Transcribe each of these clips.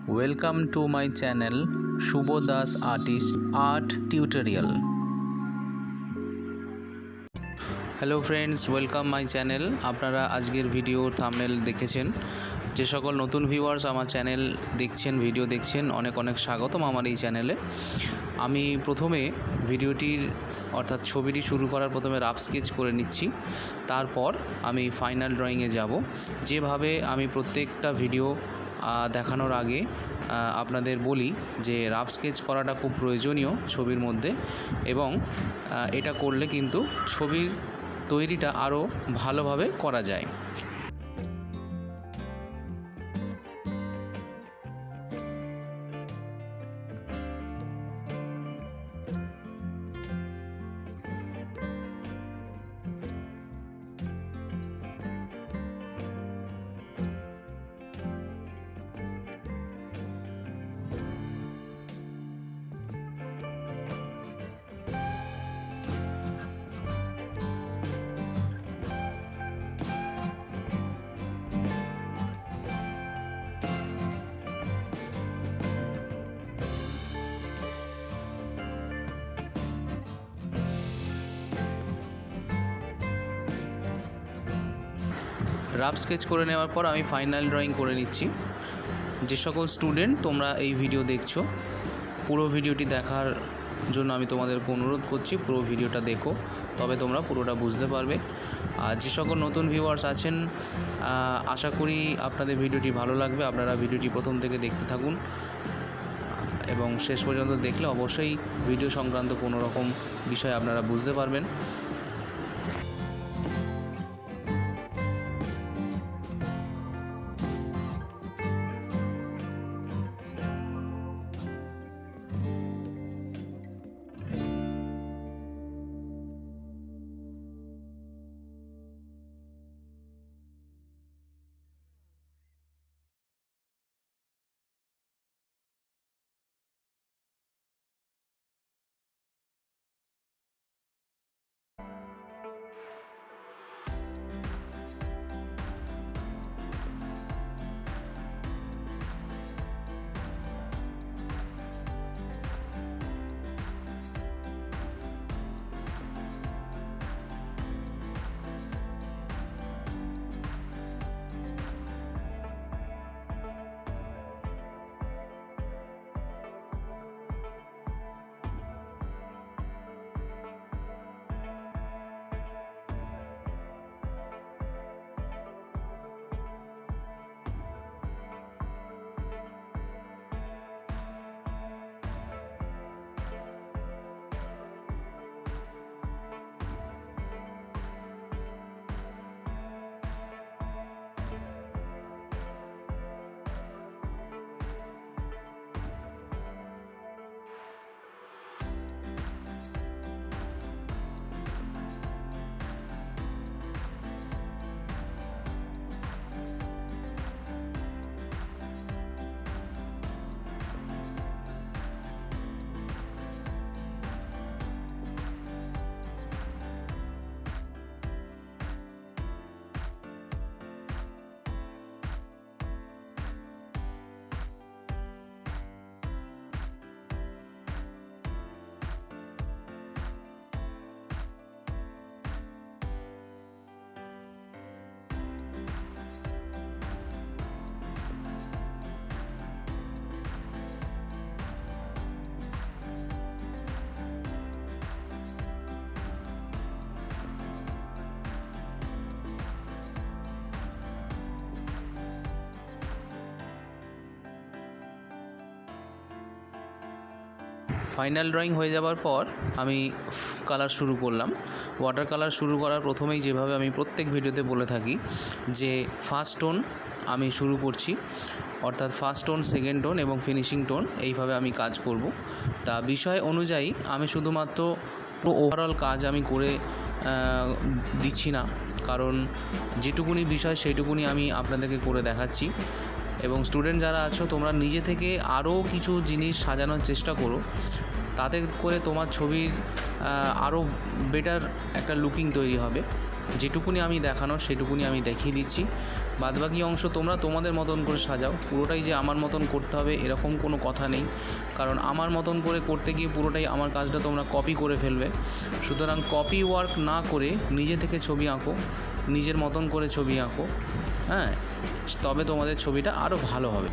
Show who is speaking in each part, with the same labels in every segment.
Speaker 1: Welcome to my channel Subha Das Artist Art Tutorial. Hello friends, welcome my channel. আপনারা আজকের video thumbnail দেখেছেন। যে সকল নতুন ভিউয়ার্স আমার চ্যানেল দেখছেন, ভিডিও দেখছেন, অনেক অনেক স্বাগতম আমার এই চ্যানেলে। আমি প্রথমে ভিডিওটির অর্থাৎ ছবিটি শুরু করার প্রথমে রাফ স্কেচ করে নিচ্ছি, তারপর আমি ফাইনাল ড্রয়িংয়ে যাব। যেভাবে আমি প্রত্যেকটা ভিডিও দেখানোর আগে আপনাদের বলি যে রাফ স্কেচ করাটা খুব প্রয়োজনীয় ছবির মধ্যে, এবং এটা করলে কিন্তু ছবির তৈরিটা আরও ভালোভাবে করা যায়। রাফ স্কেচ করে নেওয়ার পর আমি ফাইনাল ড্রয়িং করে নিচ্ছি। যে সকল স্টুডেন্ট তোমরা এই ভিডিও দেখছো, পুরো ভিডিওটি দেখার জন্য আমি তোমাদেরকে অনুরোধ করছি, পুরো ভিডিওটা দেখো, তবে তোমরা পুরোটা বুঝতে পারবে। আর যে সকল নতুন ভিউয়ার্স আছেন, আশা করি আপনাদের ভিডিওটি ভালো লাগবে। আপনারা ভিডিওটি প্রথম থেকে দেখতে থাকুন এবং শেষ পর্যন্ত দেখলে অবশ্যই ভিডিও সংক্রান্ত কোনো রকম বিষয় আপনারা বুঝতে পারবেন। ফাইনাল ড্রয়িং হয়ে যাওয়ার পর আমি কালার শুরু করলাম। ওয়াটার কালার শুরু করার প্রথমেই যেভাবে আমি প্রত্যেক ভিডিওতে বলে থাকি যে ফার্স্ট টোন আমি শুরু করছি, অর্থাৎ ফার্স্ট টোন, সেকেন্ড টোন এবং ফিনিশিং টোন, এইভাবে আমি কাজ করব। তা বিষয় অনুযায়ী আমি শুধুমাত্র পুরো ওভারঅল কাজ আমি করে দিচ্ছি না, কারণ যেটুকুনি বিষয় সেইটুকুনি আমি আপনাদেরকে করে দেখাচ্ছি। এবং স্টুডেন্ট যারা আছো, তোমরা নিজে থেকে আরও কিছু জিনিস সাজানোর চেষ্টা করো, তাতে করে তোমার ছবির আরও বেটার একটা লুকিং তৈরি হবে। যেটুকুনি আমি দেখানোর সেটুকুনি আমি দেখিয়ে দিচ্ছি। বাদবাকি অংশ তোমরা তোমাদের মতন করে সাজাও। পুরোটাই যে আমার মতন করতে হবে এরকম কোনো কথা নেই, কারণ আমার মতন করে করতে গিয়ে পুরোটাই আমার কাজটা তোমরা কপি করে ফেলবে। সুতরাং কপি ওয়ার্ক না করে নিজে থেকে ছবি আঁকো, নিজের মতন করে ছবি আঁকো, হ্যাঁ, তবে তোমাদের ছবিটা আরও ভালো হবে।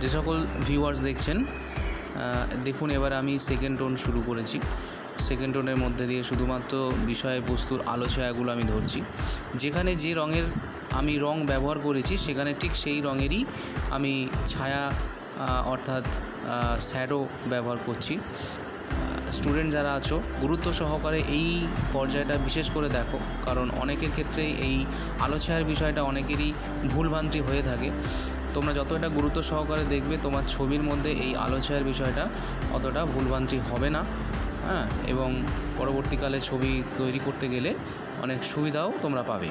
Speaker 1: যে সকল ভিউয়ার্স দেখছেন, দেখুন এবার আমি সেকেন্ড টোন শুরু করেছি। সেকেন্ড টোনের মধ্যে দিয়ে শুধুমাত্র বিষয়বস্তুর আলো ছায়াগুলো আমি ধরছি। যেখানে যে রঙের আমি রং ব্যবহার করেছি সেখানে ঠিক সেই রঙেরই আমি ছায়া অর্থাৎ শ্যাডো ব্যবহার করছি। স্টুডেন্ট যারা আছো গুরুত্ব সহকারে এই পর্যায়টা বিশেষ করে দেখো, কারণ অনেকের ক্ষেত্রেই এই আলো ছায়ার বিষয়টা অনেকেরই ভুলভ্রান্তি হয়ে থাকে। তোমরা যত এটা গুরুত্ব সহকারে দেখবে তোমার ছবির মধ্যে এই আলো ছায়ার বিষয়টা অতটা ভুলভ্রান্তি হবে না, হ্যাঁ, এবং পরবর্তীকালে ছবি তৈরি করতে গেলে অনেক সুবিধাও তোমরা পাবে।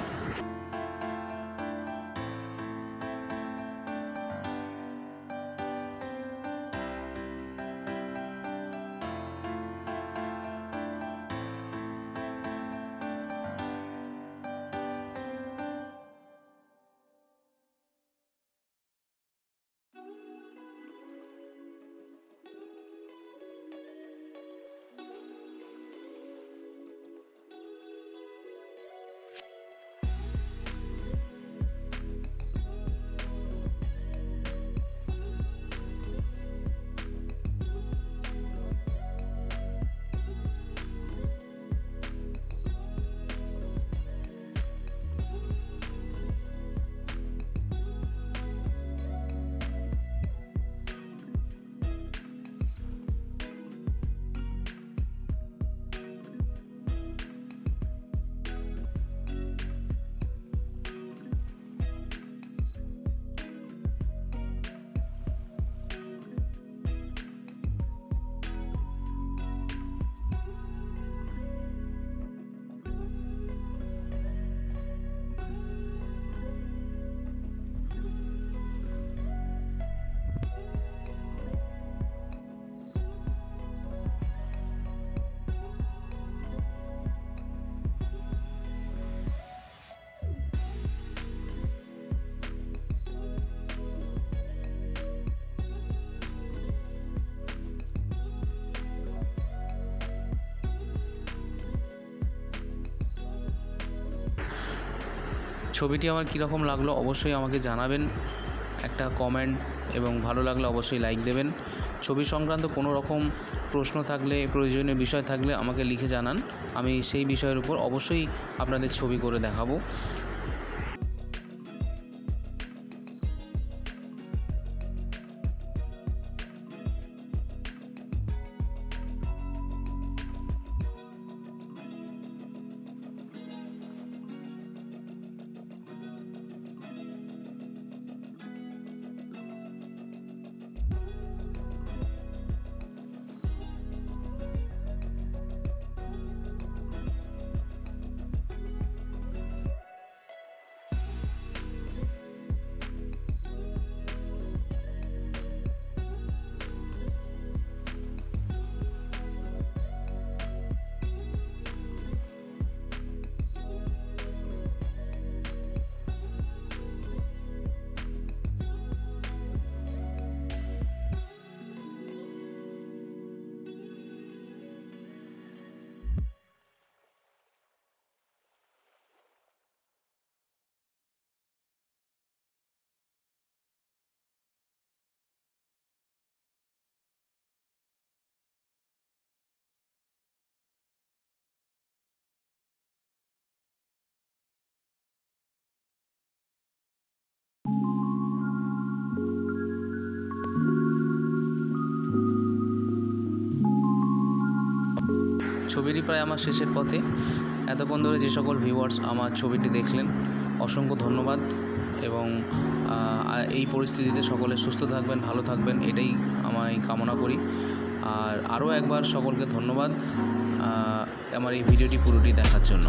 Speaker 1: ছবিটি আমার কীরকম লাগলো অবশ্যই আমাকে জানাবেন, একটা কমেন্ট, এবং ভালো লাগলে অবশ্যই লাইক দেবেন। ছবি সংক্রান্ত কোনো রকম প্রশ্ন থাকলে, প্রয়োজনীয় বিষয় থাকলে আমাকে লিখে জানান, আমি সেই বিষয়ের উপর অবশ্যই আপনাদের ছবি করে দেখাবো। ছবিটি প্রায় আমার শেষের পথে। এতক্ষণ ধরে যে সকল ভিউয়ার্স আমার ছবিটি দেখলেন, অসংখ্য ধন্যবাদ। এবং এই পরিস্থিতিতে সকলে সুস্থ থাকবেন, ভালো থাকবেন, এটাই আমি কামনা করি। আর আরও একবার সকলকে ধন্যবাদ আমার এই ভিডিওটি পুরোটি দেখার জন্য।